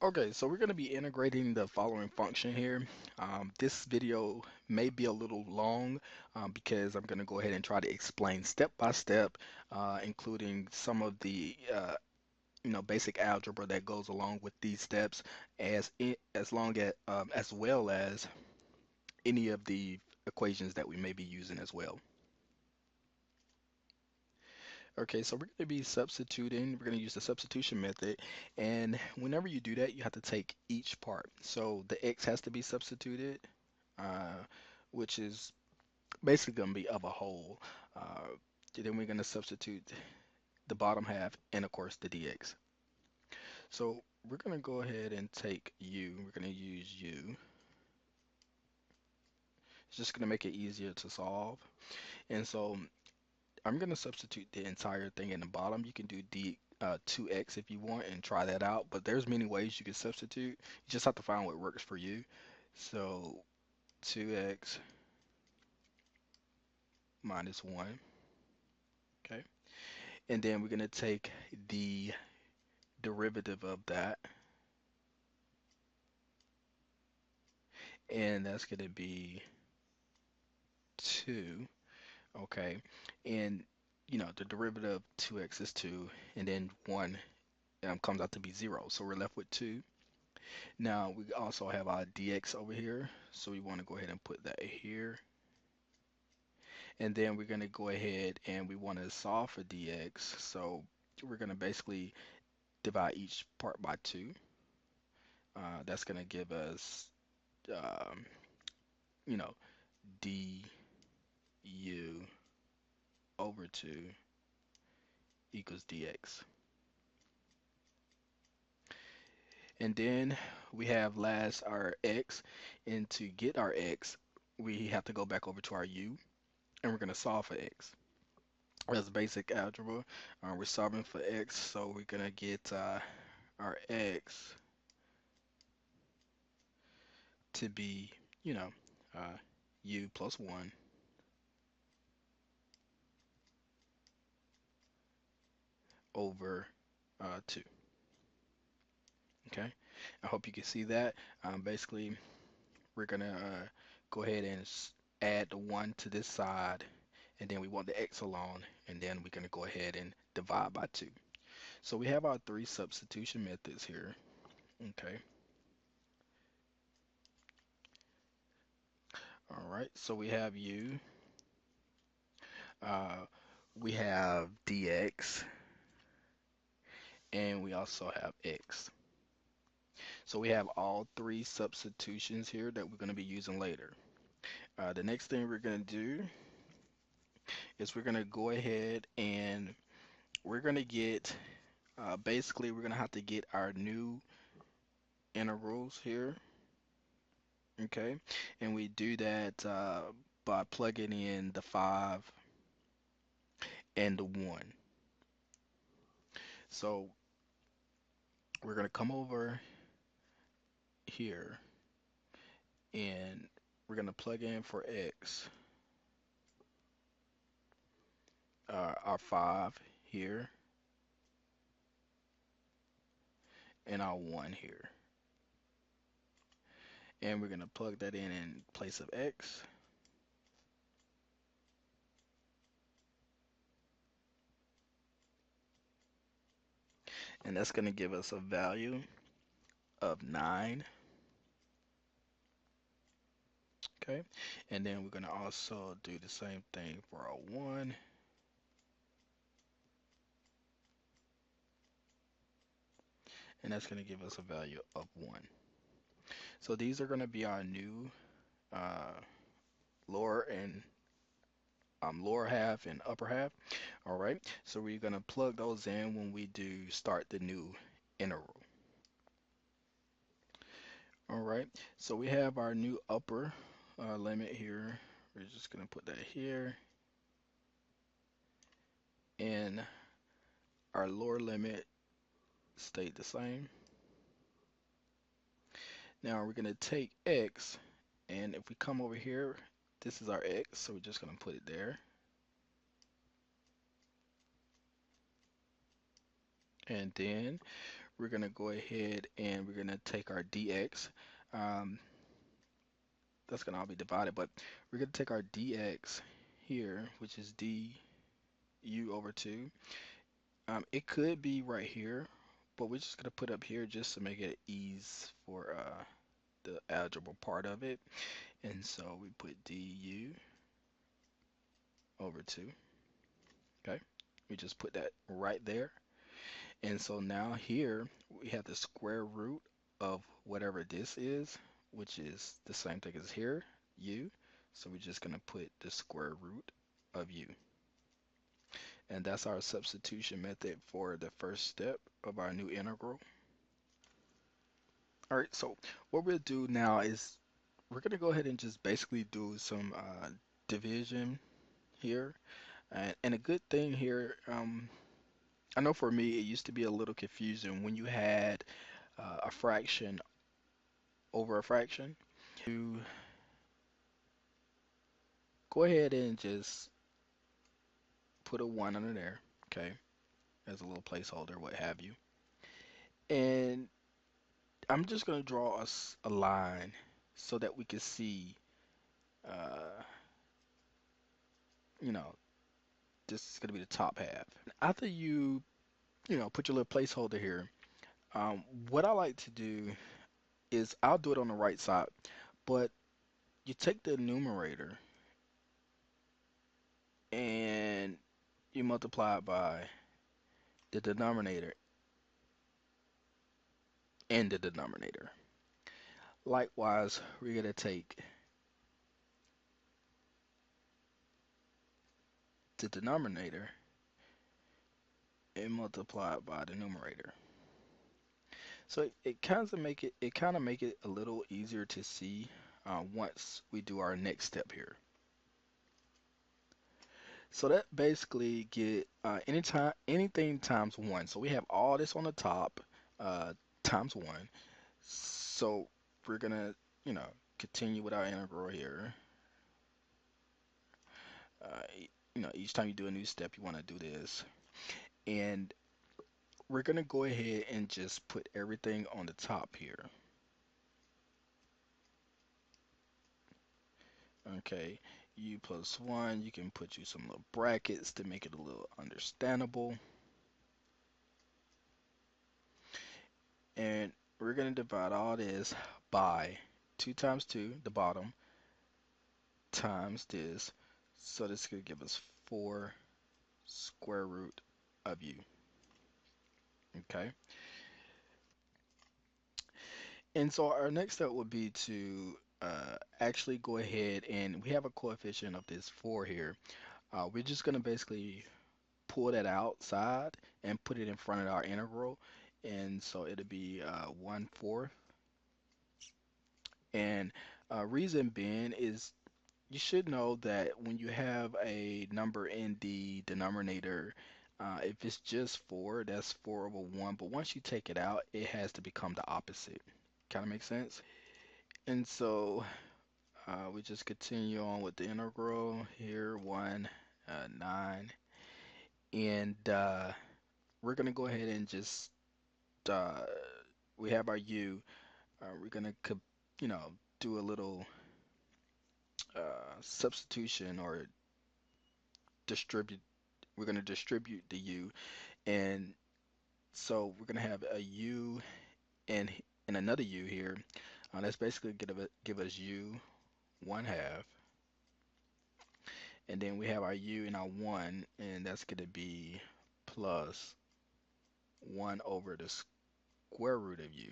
Okay, so we're going to be integrating the following function here. This video may be a little long because I'm going to go ahead and try to explain step by step, including some of the basic algebra that goes along with these steps, as long as well as any of the equations that we may be using as well. Okay, so we're going to be substituting. We're going to use the substitution method. And whenever you do that, you have to take each part. So the x has to be substituted, uh, which is basically going to be of a whole. Uh, then we're going to substitute the bottom half and, of course, the dx. So we're going to go ahead and take u. We're going to use u. It's just going to make it easier to solve. And so I'm going to substitute the entire thing in the bottom. You can do d 2x if you want and try that out, but there's many ways you can substitute. You just have to find what works for you. So 2x minus 1, okay? And then we're going to take the derivative of that, and that's going to be 2, okay? And the derivative of 2x is 2, and then 1 comes out to be 0. So we're left with 2. Now we also have our dx over here, so we want to go ahead and put that here. And then we're going to go ahead and we want to solve for dx, so we're going to basically divide each part by 2. That's going to give us, um, you know, du over 2 equals dx. And then we have last our x, and to get our x, we have to go back over to our u, and we're going to solve for x. That's basic algebra. We're solving for x, so we're gonna get our x to be, u plus 1 over 2. Okay, I hope you can see that. Basically, we're gonna go ahead and add the 1 to this side, and then we want the x alone, and then we're gonna go ahead and divide by 2. So we have our 3 substitution methods here. Okay. All right, so we have u, uh, we have dx, and we also have x. So we have all 3 substitutions here that we're going to be using later. The next thing we're going to do is we're going to go ahead and we're going to get, basically we're going to have to get our new integrals here, okay? And we do that by plugging in the 5 and the 1. So we're going to come over here and we're going to plug in for x our 5 here and our 1 here. And we're going to plug that in place of x. And that's going to give us a value of 9. Okay. And then we're going to also do the same thing for our 1. And that's going to give us a value of 1. So these are going to be our new uh, lower and lower half and upper half. All right. So we're going to plug those in when we do start the new integral. All right. So we have our new upper limit here. We're just going to put that here. And our lower limit stayed the same. Now we're going to take x, and if we come over here, this is our x, so we're just going to put it there. And then we're going to go ahead and we're going to take our dx. Um, that's going to all be divided, but we're going to take our dx here, which is du over 2. It could be right here, but we're just going to put up here just to make it ease for the algebra part of it. And so we put du over 2. Okay, we just put that right there. And so now here we have the square root of whatever this is, which is the same thing as here, u. So we're just going to put the square root of u. And that's our substitution method for the first step of our new integral. All right, so what we'll do now is we're going to go ahead and just basically do some division here. And a good thing here, I know for me it used to be a little confusing when you had a fraction over a fraction. You go ahead and just put a 1 under there, okay, as a little placeholder, what have you. And I'm just going to draw us a line so that we can see, uh, you know, this is going to be the top half. After put your little placeholder here, what I like to do is I'll do it on the right side, but you take the numerator and you multiply it by the denominator and the denominator. Likewise, we're going to take the denominator and multiply it by the numerator. So it kind of make it a little easier to see once we do our next step here. So that basically get anything times 1. So we have all this on the top times 1. So we're gonna continue with our integral here. Each time you do a new step, you want to do this, and we're gonna go ahead and just put everything on the top here. Okay, u plus 1, you can put you some little brackets to make it a little understandable. And we're going to divide all this by 2 times 2, the bottom, times this. So this is going to give us 4 square root of u. Okay. And so our next step would be to actually go ahead, and we have a coefficient of this 4 here. We're just going to basically pull that outside and put it in front of our integral. And so it'll be 1/4. And reason being is you should know that when you have a number in the denominator, if it's just 4, that's 4 over 1. But once you take it out, it has to become the opposite. Kind of makes sense? And so we just continue on with the integral here, 1, 9. And we're going to go ahead and just, uh, we have our u. We're going to, do a little substitution or distribute. We're going to distribute the u, and so we're going to have a u and another u here. That's basically give us u 1/2, and then we have our u and our 1, and that's going to be plus 1 over the square root of u,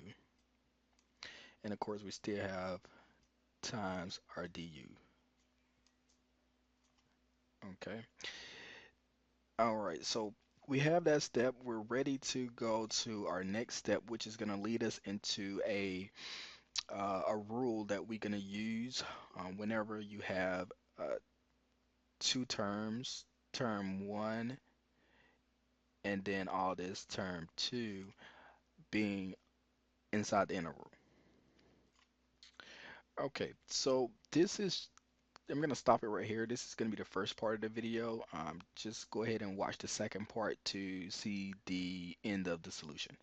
and of course we still have times our du. Okay. All right, so we have that step. We're ready to go to our next step, which is going to lead us into a rule that we're going to use whenever you have two terms, term 1 and then all this term 2 being inside the integral. Okay, so I'm going to stop it right here. This is going to be the first part of the video. Just go ahead and watch the second part to see the end of the solution.